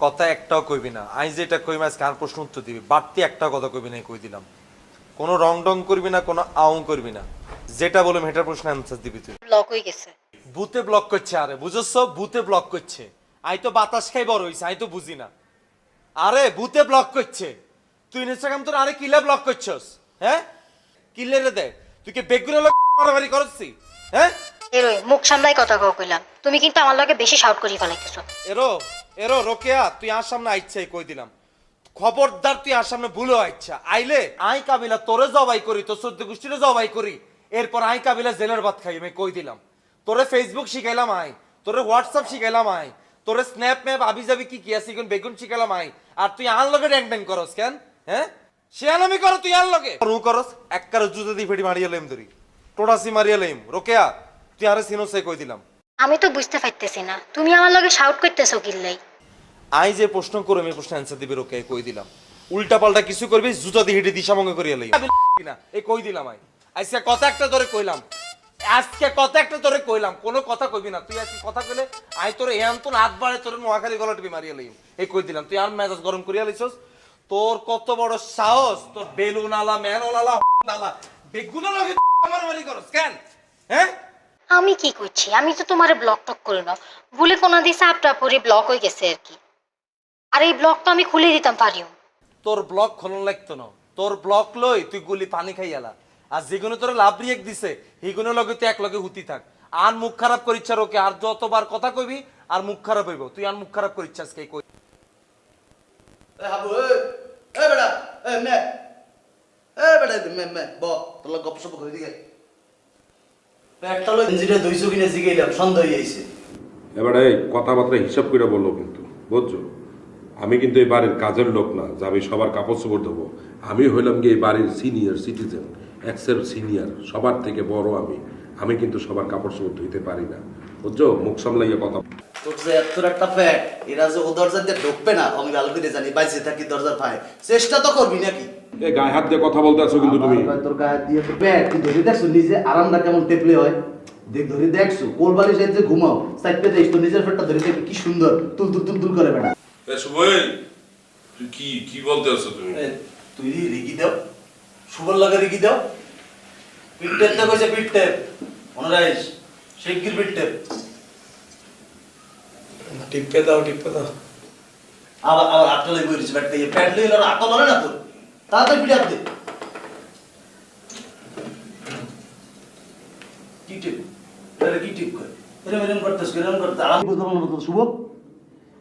কথা একটাও কইবি না। আই যেটা কইম আজকে আর প্রশ্ন উত্তর দিবি। বাড়তি একটা কথা কইবি না, কই দিলাম। কোনো রং ডং করবি না, কোনো আউং করবি না। যেটা বললাম হেটার প্রশ্ন অ্যান্সার দিবি তুই। ব্লক হয়ে গেছে। ভূতে ব্লক করছে, আরে বুঝছস? ভূতে ব্লক করছে। আই তো বাতাস খাই বড় হইছে, আই তো বুঝি না। আরে ভূতে ব্লক করছে। তুই ইনস্টাগ্রাম তোর আরে কিলে ব্লক করছস? হ্যাঁ? কিলে রে দে। তুই কি বেগুনে লোক মারামারি করছিস? হ্যাঁ? এরই মুখ সামলাই কথা কইলাম। তুমি কিন্তু আমার লগে বেশি শাউট করি ফেলাইতেছো। এরো এরো রোকেয়া, তুই আর সামনে আইছাই কই দিলাম। খবরদার তুই আর সামনে ভুলো আইছা। আইলে আই কাবিলা তোরে জবাই করি, তোর সদ্য গোষ্ঠীরে জবাই করি। এরপর আই কাবিলা জেলের ভাত খাই, আমি কই দিলাম। তোরে ফেসবুক শিখাইলাম আই, তোরে হোয়াটসঅ্যাপ শিখাইলাম আই, তোরে স্ন্যাপ ম্যাপ আবি যাবি কি আছে এখন বেগুন শিখাইলাম আই। আর তুই আন লগে ড্যাং ড্যাং করস কেন? হ্যাঁ? শিয়ালামি করো তুই আন লগে। রু করস এক কারো জুতা দি ফেটি মারিয়া লইম ধরি। টোড়াসি মারিয়া লইম। রোকেয়া তুই আরে সিনোসে কই দিলাম। আমি তো বুঝতে পারতেছি না তুমি আমার লগে শাউট করতেছো কিল্লাই। আই যে প্রশ্ন করে আমি প্রশ্ন অ্যান্সার দিবি, রোকে কই দিলাম। উল্টা পাল্টা কিছু করবি জুতা দিয়ে হেঁটে দিশামঙ্গ করিয়া লই না, এই কই দিলাম। আই আজকে কথা একটা ধরে কইলাম, আজকে কথা একটা ধরে কইলাম, কোনো কথা কইবি না তুই। আজকে কথা কইলে আই তোর এমন হাত বাড়ে তোর নোয়াখালী গলা টিপি মারিয়া লইম, এই কই দিলাম। তুই আর মেজাজ গরম করিয়া লইছস। তোর কত বড় সাহস, তোর বেলুন আলা মেনল আলা আলা বেগুনা লাগে আমার মারি করস কেন? হ্যাঁ? আমি কি করছি? আমি তো তোমারে ব্লক টক করি না, ভুলে কোনা দিছে আপটা পরে ব্লক হয়ে গেছে আর কি। আর এই ব্লক তো আমি খুলে দিতাম পারিও। তোর ব্লক খনন লাগতো না। তোর ব্লক লই তুই গুলি পানি খাইয়ালা। আর যেগুলো তোর লাভ রিয়েক দিছে সেইগুলো লগে তুই এক লগে হুতি থাক। আর মুখ খারাপ করিচ্ছা রোকে, আর যতবার কথা কইবি আর মুখ খারাপ হইব। তুই আর মুখ খারাপ করিচ্ছাস কে কই? এ হাবু এ বেটা বেটা মে ব তোলা গপসপ করে দিকে একটা লোক ইঞ্জিনিয়ার 200 কিনে জিগাইলাম সন্দেহ হইছে। এবারে এই কথাবার্তা হিসাব করে বললো কিন্তু, বুঝছো? আমি কিন্তু এই বাড়ির কাজের লোক না যে আমি সবার কাপড় চোপড় দেবো। আমি হইলাম কি এই বাড়ির সিনিয়র সিটিজেন, এক্সের সিনিয়র, সবার থেকে বড় আমি। আমি কিন্তু সবার কাপড় চোপড় ধুইতে পারি না, বুঝছো? মুখ সামলাইয়া কথা। তোর যে এত একটা প্যাট এরা যে ও দরজা দিয়ে ঢুকবে না আমি ভালো করে জানি, বাইসে থাকি দরজার পায় চেষ্টা তো করবি নাকি? এ গায়ে হাত দিয়ে কথা বলতে আছো কিন্তু তুমি। তোর গায়ে দিয়ে তো প্যাট তুই ধরে দেখছো নিজে আরামটা কেমন টেপলে হয়? দেখ ধরে দেখছো কোল বালিশ যে ঘুমাও সাইডে দেখ তো নিজের পেটটা ধরে দেখ কি সুন্দর তুল তুল তুল তুল করে বেটা। এ শুভই, তুই কি বলতে আছো তুমি? তুই রিগি দাও সুবল লাগা রিগি দাও পিটটেপ তো কইছে পিটটেপ অনরাইজ শিগগির পিটটেপ টিপে দাও। আবার আটলে বইরিস ব্যাটতে প্যাড লইল আর আটল না তোর তাড়াতাড়ি পিটাপ দে কি টিপ আরে কি টিপ কর এরম করতেছ আরাম বুঝলাম না তো শুভ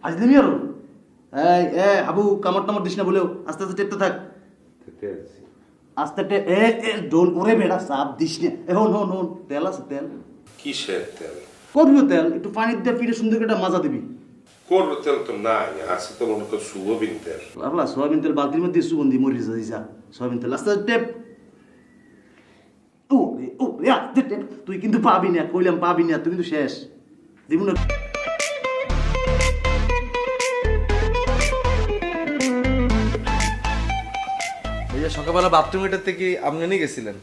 আজ দিমি আর এই আবু কামড় টামড় দিস না বলেও আস্তে আস্তে টেপতে থাক আস্তে টে এ ডোন ওরে বেড়া সাপ দিস না হন তেল আছে তেল কিসের তেল? করবি তেল একটু পানি দিয়ে পিঠে সুন্দর করে মাজা দিবি। করবো তেল তো নাই, আছে তো মনে কর শুভবিন তেল। আপলা সয়াবিন তেল বালতির মধ্যে সুগন্ধি মরি যা সয়াবিন তেল আস্তে টেপ ও আস্তে টেপ তুই কিন্তু পাবি না কইলাম পাবি না তুই কিন্তু শেষ দিব না। সকালবেলা বাথরুম এটার থেকে আপনি নিয়ে গেছিলেন?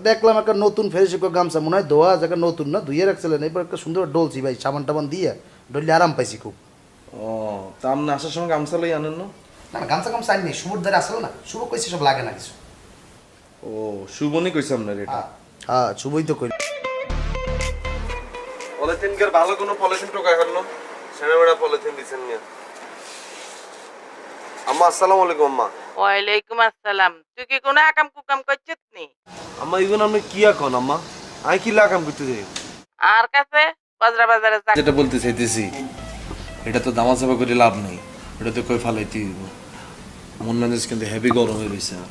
দেখলাম একটা নতুন ফেরিসিকো গামছা মনে হয় ধোয়া জায়গা নতুন না ধুয়ে রাখছিলেন এবার একটা সুন্দর ডলছি ভাই সাবান টাবান দিয়ে ডললে আরাম পাইছি খুব। ও তা আপনি আসার সময় গামছা লই আনেন না? না গামছা গামছা আনি শুভর দ্বারা আসলো না শুভ কইছি সব লাগে না কিছু। ও শুভনি কইছে আপনার এটা? হ্যাঁ শুভই তো কই। পলিথিন কের ভালো কোনো পলিথিন টোকা এখন না সেনামেরা পলিথিন দিছেন না। আম্মা আসসালামু আলাইকুম। আম্মা ওয়ালাইকুম আসসালাম। তুই কি কোনো আকাম কুকাম করছিস নি? আম্মা ইগুন আপনি কি এখন? আম্মা আমি কি লাগাম করতে যাই? আর কাছে বাজারে বাজারে যেটা বলতে চাইতেছি এটা তো দামা চাপা করে লাভ নেই, এটা তো কই ফালাইতে দিব। মন মেজাজ কিন্তু হেভি গরম হয়ে রয়েছে। আর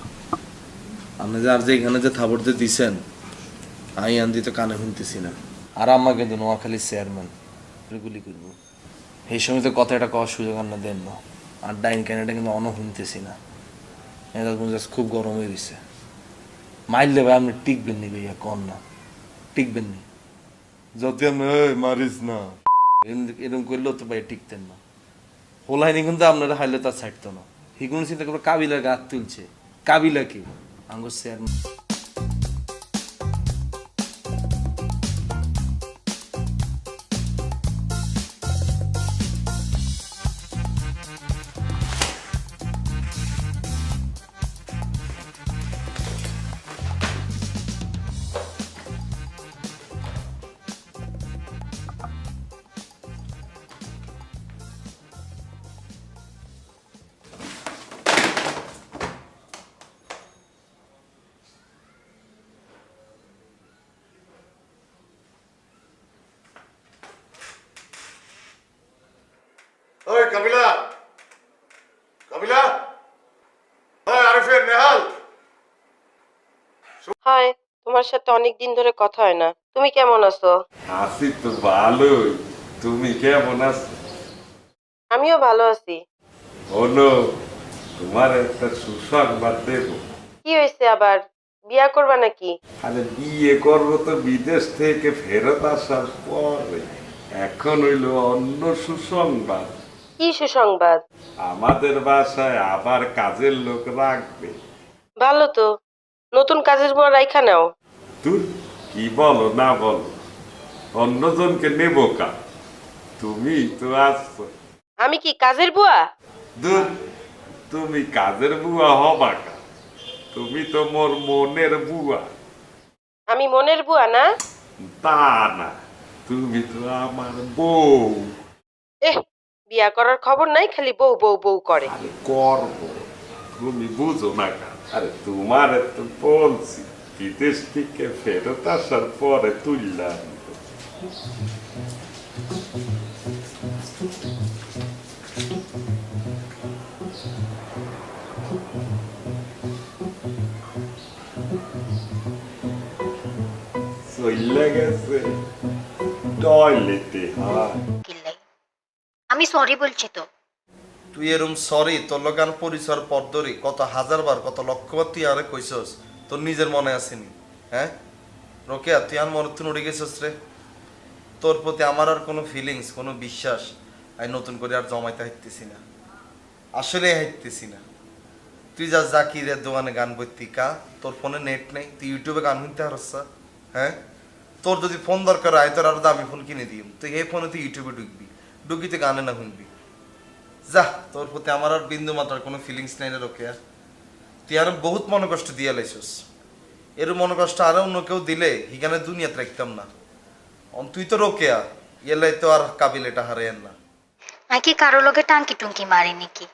আপনি যে আর যে এখানে যে থাবড়তে দিছেন আমি আন দিতে কানে শুনতেছি না। আর আম্মা কিন্তু নোয়াখালীর চেয়ারম্যান, গুলি করবো এই সময় তো কথা এটা কওয়ার সুযোগ আন্না দেন না। আর ডাইন ক্যানেটা কিন্তু অন শুনতেছি না, মেজাজ মেজাজ খুব গরম হয়ে রয়েছে। মাইল দেবে আপনি টিকবেন নি ভাইয়া কন না। টিকবেন না যদি আপনি মারিস না এরকম করলেও তো ভাই টিকতেন না হোলাইনি কিন্তু আপনারা হাইলে তার ছাড়তো না হিগুন চিন্তা করবে কাবিলার গাছ তুলছে কাবিলা কি আঙ্গুর চেয়ারম্যান ওই কাবিলা কাবিলা ওই আরিফের নেহাল হাই, তোমার সাথে অনেক দিন ধরে কথা হয় না। তুমি কেমন আছো? আছি তো ভালোই, তুমি কেমন আছো? আমিও ভালো আছি। হলো তোমার একটা সুসংবাদ দেব। কি হয়েছে আবার? বিয়া করবা নাকি? আরে বিয়ে করবো তো বিদেশ থেকে ফেরত আসার পরে। এখন হইলো অন্য সুসংবাদ। কি সুসংবাদ? আমাদের বাসায় আবার কাজের লোক রাখবে। ভালো তো, নতুন কাজের বুয়া রাইখা নাও। তুই কি বলো না বলো, অন্যজনকে নেব কা? তুমি তো আসছো। আমি কি কাজের বুয়া? দূর, তুমি কাজের বুয়া হবা কা? তুমি তো মোর মনের বুয়া। আমি মনের বুয়া না? তা না, তুমি তো আমার বউ। এহ, বিয়া করার খবর নাই, খালি বউ বউ বউ করে। আরে করব, তুমি বুঝো না কা? আরে তোমার তো বলছি বিদেশ থেকে ফেরত আসার পরে তুললাম। চলে গেছে টয়লেটে। হ্যাঁ, কিল্লাই আমি সরি বলছি তো। তুই এরম সরি তোর লগান পরিচয় পর ধরি কত হাজারবার কত লক্ষবার তুই আরে কইছস তোর নিজের মনে আসেনি? হ্যাঁ রোকেয়া, তুই আর মনে তুই উড়ে গেছস রে। তোর প্রতি আমার আর কোনো ফিলিংস কোনো বিশ্বাস আমি নতুন করে আর জমাইতে হাইতেছি না, আসলে হাইতেছি না। তুই যা জাকিরের দোকানে গান বইতি কা, তোর ফোনে নেট নেই, তুই ইউটিউবে গান শুনতে পারছ? হ্যাঁ, তোর যদি ফোন দরকার হয় তোর আরো দামি ফোন কিনে দিই, তুই এই ফোনে তুই ইউটিউবে ঢুকবি, ঢুকিতে গানে না শুনবি। যা, তোর প্রতি আমার আর বিন্দু মাত্রার কোনো ফিলিংস নাই রে রোকেয়া। তুই আর বহুত মনে কষ্ট দিয়ে লাইছস, এর মনে কষ্ট আরো অন্য কেউ দিলে হিগানে দুনিয়াতে রাখতাম না। তুই তো রোকেয়া, এলাই তো আর কাবিল এটা হারাইয়েন না। আমি কি কারো লগে টাঙ্কি টুঙ্কি মারি নাকি?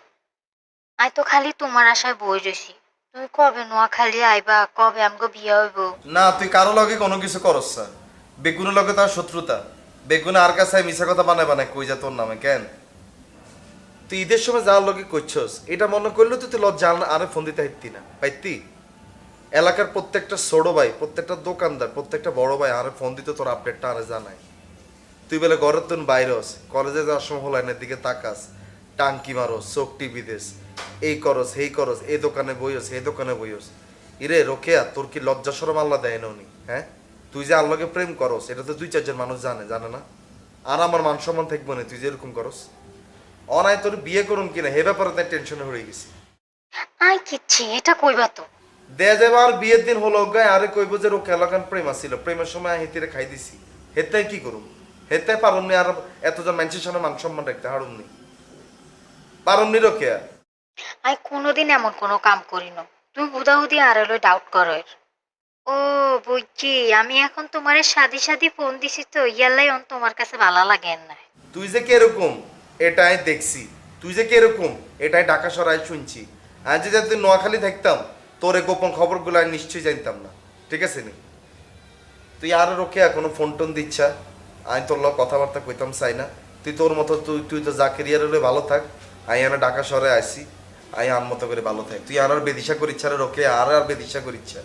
আমি তো খালি তোমার আশায় বই রয়েছি। তুমি কবে নোয়াখালী আইবা, কবে আমগো বিয়ে হইব? না, তুই কারো লগে কোনো কিছু করস না। বেগুনের লগে তার শত্রুতা, বেগুনে আর কাছে মিশা কথা বানায় বানায় কই যা তোর নামে কেন? তুই ঈদের সময় যাওয়ার লগে করছস এটা মনে করলে তো তুই লজ্জা আরে ফোন দিতে হাইতি না পাইতি? এলাকার প্রত্যেকটা ছোট ভাই, প্রত্যেকটা দোকানদার, প্রত্যেকটা বড় ভাই আরে ফোন দিতে তোর আপডেটটা আরে জানাই। তুই বলে ঘরের তুন বাইরস, কলেজে যাওয়ার সময় হলো এনের দিকে তাকাস, টাঙ্কি মারস, চোখ টিপি দেস, এই করস সেই করস, এই দোকানে বইস এই দোকানে বইস। ইরে রোকেয়া, তোর কি লজ্জা শরম আল্লাহ দেয় না উনি? হ্যাঁ, তুই যে আল্লাহকে প্রেম করস এটা তো 2-4 জন মানুষ জানে, জানে না? আর আমার মান সম্মান থাকবো না তুই যে এরকম করস। অনায় তোর বিয়ে করুন কিনা হে ব্যাপারে তাই টেনশনে হয়ে গেছি। আই কিচ্ছি এটা কইবা তো। দেয়া যাবে আর বিয়ের দিন হলো গায়ে আরে কইব যে রোকে এলাকান প্রেম আসছিল, প্রেমের সময় হেতিরে খাই দিছি, হেতাই কি করুম? হেতাই পারুমনি আর এতজন মানুষের সামনে মান সম্মান রাখতে হারুমনি, পারুমনি রোকেয়া। আমি কোনোদিন এমন কোনো কাম করি না। তুমি হুদাহুদি আর হলো ডাউট করো এর। ও বুঝছি, আমি এখন তোমারে সাদি সাদি ফোন দিছি তো ইয়ালাই অন তোমার কাছে ভালো লাগে না। তুই যে কিরকম এটাই দেখছি, তুই যে কিরকম এটাই ঢাকা শহরায় শুনছি। আজ যদি তুই নোয়াখালী থাকতাম তোর এই গোপন খবরগুলো আমি নিশ্চয়ই জানতাম না, ঠিক আছে নি? তুই আর রোকে কোনো ফোন টোন দিচ্ছা, আমি তোর লোক কথাবার্তা কইতাম চাই না। তুই তোর মতো তুই তো জাকেরিয়ার হলে ভালো থাক, আমি আর ঢাকা শহরে আসি, আমি আম মতো করে ভালো থাক। তুই আর বেদিশা করিচ্ছা রে রোকে, আর বেদিশা করিচ্ছা।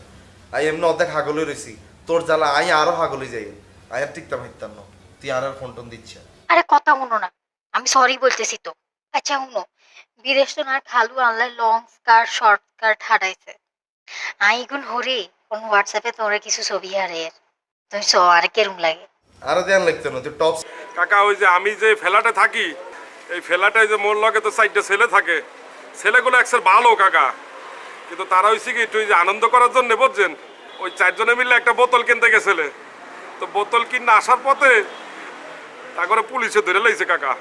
আমি এমনি অর্ধেক হাগলে রয়েছি তোর জ্বালা, আমি আরো হাগলে যাই, আমি আর টিকতাম হিকতাম না। তুই আর ফোন টোন দিচ্ছা। আরে কথা শুনো না, আমি সরি বলতেছি তো। আচ্ছা শুনো, বিদেশ তো না খালু আনলাই লং স্কার্ট শর্ট স্কার্ট হারাইছে। আইগুন হরি কোন হোয়াটসঅ্যাপে তোরে কিছু ছবি হারে তুমি সো আর কেরম লাগে? আরো ধ্যান লাগতো না তুই টপ কাকা ওই যে আমি যে ফ্ল্যাটে থাকি এই ফ্ল্যাটে যে মোর লগে তো 4টা ছেলে থাকে, ছেলেগুলো একসের ভালো কাকা, কিন্তু তারা হইছে কি একটু ওই যে আনন্দ করার জন্য বুঝছেন ওই 4 জনে মিলে একটা বোতল কিনতে গেছিলে, তো বোতল কিনে আসার পথে তারপরে পুলিশে ধরে লাইছে কাকা।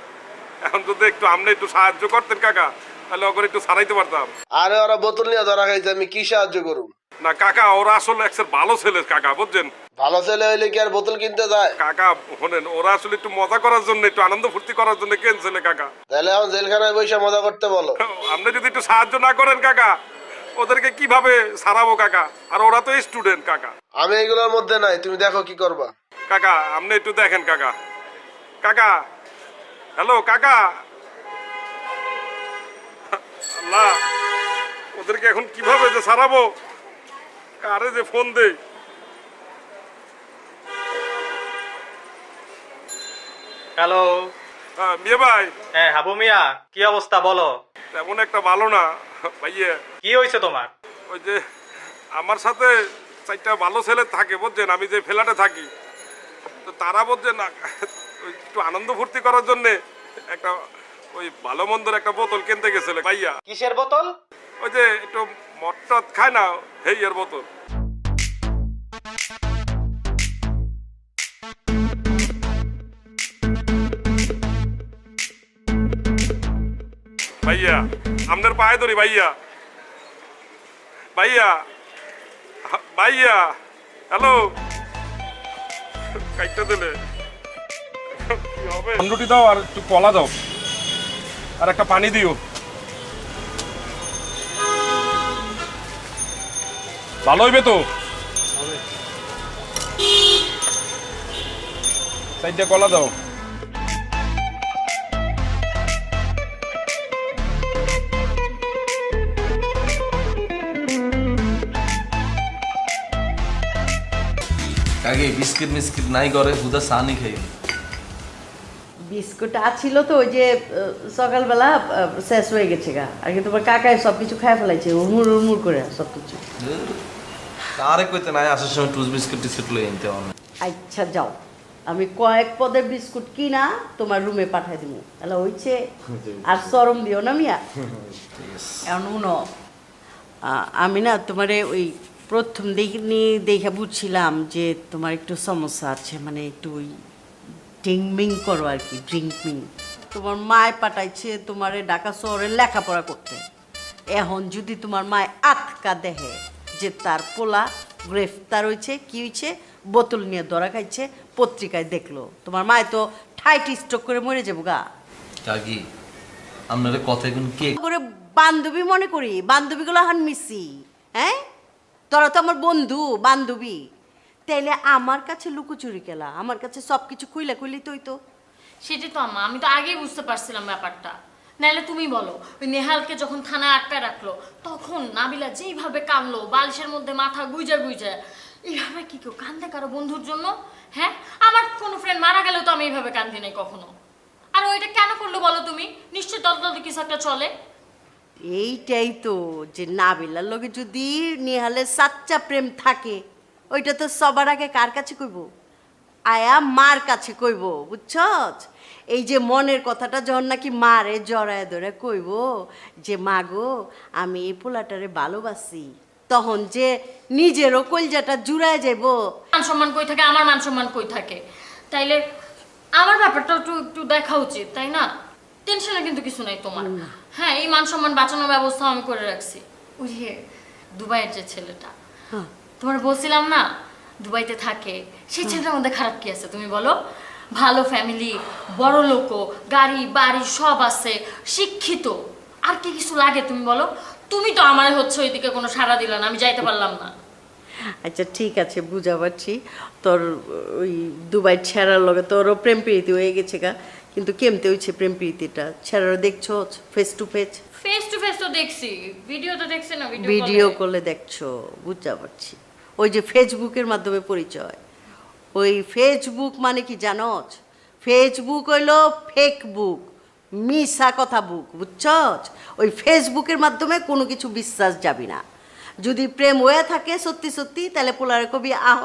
এখন যদি একটু আপনি একটু সাহায্য করতেন কাকা তাহলে ওকে একটু ছাড়াইতে পারতাম। আরে ওরা বোতল নিয়ে ধরা খাইছে, আমি কি সাহায্য করুম? না কাকা ওরা আসলে একসের ভালো ছেলে কাকা বুঝছেন। ভালো ছেলে হইলে কি আর বোতল কিনতে যায়? কাকা শোনেন ওরা আসলে একটু মজা করার জন্য একটু আনন্দ ফুর্তি করার জন্য কেনছেলে কাকা। তাহলে এখন জেলখানায় বসে মজা করতে বলো। আপনি যদি একটু সাহায্য না করেন কাকা ওদেরকে কিভাবে ছাড়াবো কাকা, আর ওরা তো স্টুডেন্ট কাকা। আমি এগুলোর মধ্যে নাই, তুমি দেখো কি করবা। কাকা আপনি একটু দেখেন কাকা। কাকা হ্যালো কাকা, আল্লাহ ওদেরকে এখন কিভাবে যে ছাড়াবো, কারে যে ফোন দেই। হ্যালো। মিয়া ভাই। হ্যাঁ হাবু মিয়া, কি অবস্থা বলো? তেমন একটা ভালো না ভাইয়া। কি হয়েছে তোমার? ওই যে আমার সাথে 4টা ভালো ছেলে থাকে বুঝছেন, আমি যে ফ্ল্যাটে থাকি, তো তারা বুঝছেন ওই একটু আনন্দ ফুর্তি করার জন্য একটা ওই ভালো মন্দর একটা বোতল কিনতে গেছিল ভাইয়া। কিসের বোতল? ওই যে একটু মটটত খায় না হেই এর বোতল। ভাইয়া আপনার পায়ে ধরি ভাইয়া। ভাইয়া ভাইয়া হ্যালো, কাইটা দিলে কি হবে? রুটি দাও আর একটু কলা দাও আর একটা পানি দিও। ভালো হইবে তো? 4টা কলা দাও। কাকি বিস্কিট মিস্কিট নাই করে হুদা সানি খাই। বিস্কুট আছিল তো ওই যে সকালবেলা শেষ হয়ে গেছে গা, আর কি তোমার কাকায় সব কিছু খাই ফেলাইছে উড়মুড় উড়মুড় করে সব কিছু। আরে কইতে নাই আসার সময় টুস বিস্কুট টিস্কুট লই আনতে হবে। আচ্ছা যাও, আমি কয়েক পদের বিস্কুট কিনা তোমার রুমে পাঠাই দিব, তাহলে হইছে। আর চরম দিও না মিয়া। এখন উনো আমি না তোমারে ওই প্রথম দেখে বুঝছিলাম যে তোমার একটু সমস্যা আছে, মানে একটু ওই ড্রিঙ্কমিং করো আর কি, ড্রিঙ্কমিং। তোমার মায় পাঠাইছে তোমারে ঢাকা শহরে লেখাপড়া করতে। এখন যদি তোমার মায় আটকা দেহে যে তার পোলা গ্রেফতার হয়েছে, কি হয়েছে, বোতল নিয়ে ধরা খাইছে, পত্রিকায় দেখলো, তোমার মায় তো ঠাইট স্ট্রোক করে মরে যাবো গা। কাকি আপনার কথা এখন কে করে বান্ধবী মনে করি, বান্ধবীগুলো এখন মিসি। হ্যাঁ তোরা তো আমার বন্ধু বান্ধবী, তাইলে আমার কাছে লুকোচুরি কেলা, আমার কাছে সব কিছু খুইলা খুইলি তুই তো। সেটাই তো আম্মা, আমি তো আগেই বুঝতে পারছিলাম ব্যাপারটা। নাহলে তুমি বলো, ওই নেহালকে যখন থানায় আটকায় রাখলো তখন নাবিলা যেইভাবে কাঁদলো, বালিশের মধ্যে মাথা গুইজা গুইজা, এইভাবে কি কেউ কান্দে কারো বন্ধুর জন্য? হ্যাঁ, আমার কোনো ফ্রেন্ড মারা গেলেও তো আমি এইভাবে কান্দি নাই কখনো। আর ওইটা কেন করলো বলো তুমি? নিশ্চয়ই তলতল কিছু একটা চলে। এইটাই তো, যে নাবিলার লগে যদি নেহালের সাচ্চা প্রেম থাকে, ওইটা তো সবার আগে কার কাছে কইব? আয়া মার কাছে কইব, বুঝছ? এই যে মনের কথাটা যখন নাকি মারে জড়ায় ধরে কইব যে মা গো আমি এই পোলাটারে ভালোবাসি, তখন যে নিজেরও কলজাটা জুড়ায় যাইব। মান সম্মান কই থাকে, আমার মান সম্মান কই থাকে? তাইলে আমার ব্যাপারটা একটু একটু দেখা উচিত, তাই না? টেনশনে কিন্তু কিছু নাই তোমার। হ্যাঁ, এই মান সম্মান বাঁচানোর ব্যবস্থা আমি করে রাখছি। ওই যে দুবাইয়ের যে ছেলেটা, তোমার বলছিলাম না দুবাইতে থাকে, সেই ছেলেটার মধ্যে খারাপ কি আছে তুমি বলো? ভালো ফ্যামিলি, বড় লোক, গাড়ি বাড়ি সব আছে, শিক্ষিত, আর কি কিছু লাগে তুমি বলো? তুমি তো আমার হচ্ছে ওইদিকে কোনো সাড়া দিলা না, আমি যাইতে পারলাম না। আচ্ছা ঠিক আছে, বুঝা পারছি তোর ওই দুবাই ছেড়ার লগে তোরও প্রেম প্রীতি হয়ে গেছে গা, কিন্তু কেমতে হয়েছে প্রেম প্রীতিটা? ছেড়ারও দেখছো face to face? Face to face তো দেখছি, ভিডিও তো দেখছি না, ভিডিও করলে দেখছো, বুঝা পারছি। ওই যে ফেসবুকের মাধ্যমে পরিচয়, ওই ফেসবুক মানে কি জানোস? ফেসবুক হইলো ফেক বুক, মিশা কথা বুক, বুঝছস? ওই ফেসবুকের মাধ্যমে কোনো কিছু বিশ্বাস যাবি না। যদি প্রেম হয়ে থাকে সত্যি সত্যি, তাহলে পোলারে কবি আহ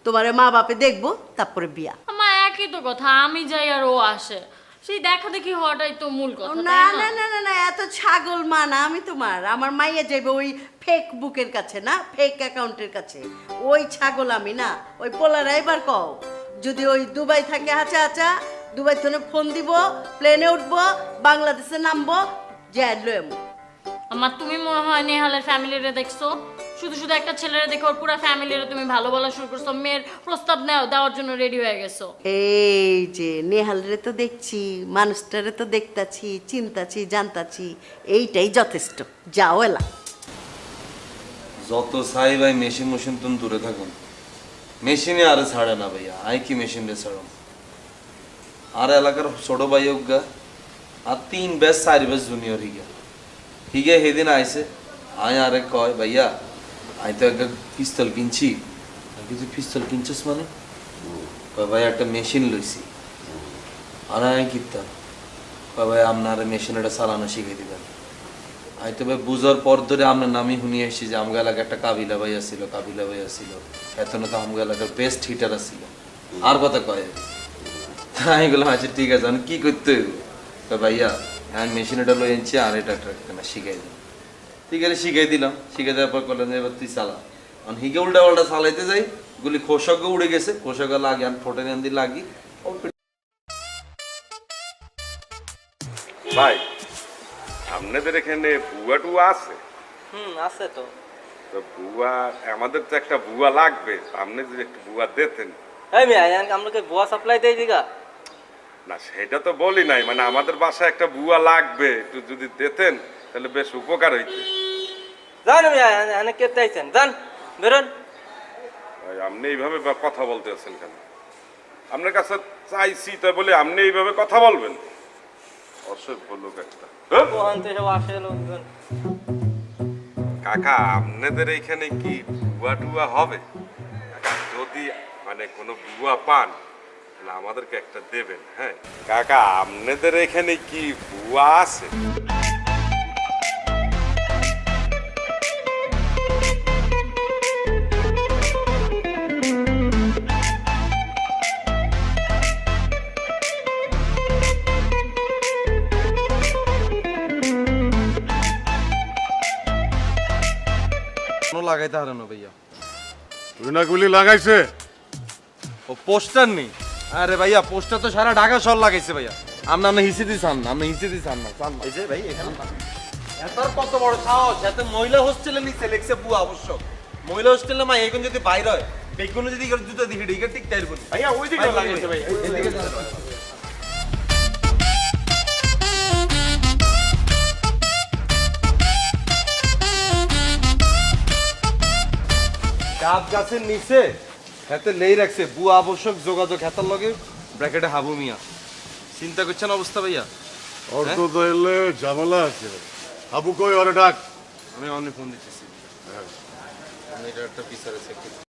তোমারে মা বাপে দেখবো তারপরে বিয়া। আমার একই তো কথা, আমি যাই আর ও আসে, সেই দেখা দেখি হওয়াটাই তো মূল কথা, না তাই না না না না, এত ছাগল মা না আমি তোমার। আমার মাইয়া যাইবে ওই ফেক বুকের কাছে না, ফেক অ্যাকাউন্টের কাছে। ওই ছাগল আমি না। ওই পোলার এবার কও যদি ওই দুবাই থাকে আচ্ছা আচ্ছা, দুবাই থেকে ফোন দিব, প্লেনে উঠবো, বাংলাদেশে নামবো, যাই লইম। আমার তুমি মনে হয় নেহালের ফ্যামিলিরে দেখছো, শুধু শুধু একটা ছেলেরে দেখে ওর পুরো ফ্যামিলিরে তুমি ভালো বলা শুরু করছো, মেয়ের প্রস্তাব দেওয়ার জন্য রেডি হয়ে গেছো। এই যে নেহালরে তো দেখছি, মানুষটারে তো দেখতাছি, চিন্তাছি, জানতাছি, এইটাই যথেষ্ট। যাও এলা। যত চাই ভাই মেশিন মেশিন তুমি দূরে থাকুন, মেশিনে আরে ছাড়ে না ভাইয়া, আই কি মেশিন রে ছাড়ো। আর এলাকার ছোট ভাই হোক গা, আর 3 ব্যাচ 4 ব্যাচ জুনিয়র হিগে সেদিন আইসে, আয় আরে কয় ভাইয়া আই তো একটা পিস্তল কিনছি। আমি কিছু পিস্তল কিনছিস মানে? কয় ভাই একটা মেশিন লইছি। আর আমি কিনতাম, কয় ভাই আপনার মেশিন এটা চালানো শিখে দিবেন। আমি তো ভাই বুঝার পর ধরে আপনার নামই শুনিয়ে এসেছি যে আমগা এলাকায় একটা কাবিলা ভাই আসছিল, কাবিলা ভাই আসছিল, এত না তো আমগা এলাকার বেস্ট হিটার আসছিল। আর কথা কয় আমি বললাম আচ্ছা ঠিক আছে, আমি কি করতে হইব? ভাইয়া আমি মেশিন এটা লই আনছি, আর এটা না শিখাই দিলাম। ঠিক আছে শিখাই দিলাম, শিখাই দেওয়ার পর করলেন এবার তুই চালা। কারণ হিগে উল্টা পাল্টা চালাইতে যাই, গুলি খোসক উড়ে গেছে, খোসক লাগে আমি ফোটে আনতে লাগি। ভাই আপনাদের এখানে বুয়া টুয়া আছে? আছে তো। তো বুয়া, আমাদের তো একটা বুয়া লাগবে, আপনি যদি একটু বুয়া দিতেন। এই মিয়া আমাকে বুয়া সাপ্লাই দেই দিগা? না সেটা তো বলি নাই, মানে আমাদের বাসায় একটা বুয়া লাগবে, একটু যদি দিতেন তাহলে বেশ উপকার হইতে। জান মিয়া এনে কে চাইছেন, জান বেরোন। ভাই আপনি এইভাবে কথা বলতে আছেন কেন? আপনার কাছে চাইছি তাই বলে আপনি এইভাবে কথা বলবেন? অসভ্য লোক একটা। হ্যাঁ? ওখান থেকে সব আসে লোকজন। কাকা আপনাদের এইখানে কি বুয়া টুয়া হবে? কাকা, যদি মানে কোনো বুয়া পান তাহলে আমাদেরকে একটা দেবেন। হ্যাঁ কাকা, আপনাদের এখানে কি বুয়া আছে? লাগাইতে হারানো ভাইয়া, তুই না গুলি লাগাইছে? ও পোস্টার নেই। আরে ভাইয়া পোস্টার তো সারা ঢাকা শহর লাগাইছে ভাইয়া। আপনি হিসে দিচ্ছেন না, আপনি হিসে দিচ্ছেন না, চান এই যে ভাই এখানে এত কত বড় সাহস, এত মহিলা হোস্টেলে নিচে লেখছে বুয়া আবশ্যক। মহিলা হোস্টেলে মা এখন যদি বাইরে হয়, বেগুন যদি জুতো দিকে ঢিকে ঠিক তাই বলি ভাইয়া ওই দিকে লাগাইছে ভাই, এইদিকে ডাব গাছের নিচে হাতে লেই রাখছে বুয়া আবশ্যক যোগাযোগ, হাতার লগে ব্র্যাকেটে হাবু মিয়া। চিন্তা করছেন অবস্থা ভাইয়া? অর্থ তো এলে ঝামেলা আছে। হাবু কই ওরে ডাক। আমি অনেক ফোন দিতেছি, আমি এটা একটা পিসার আছে।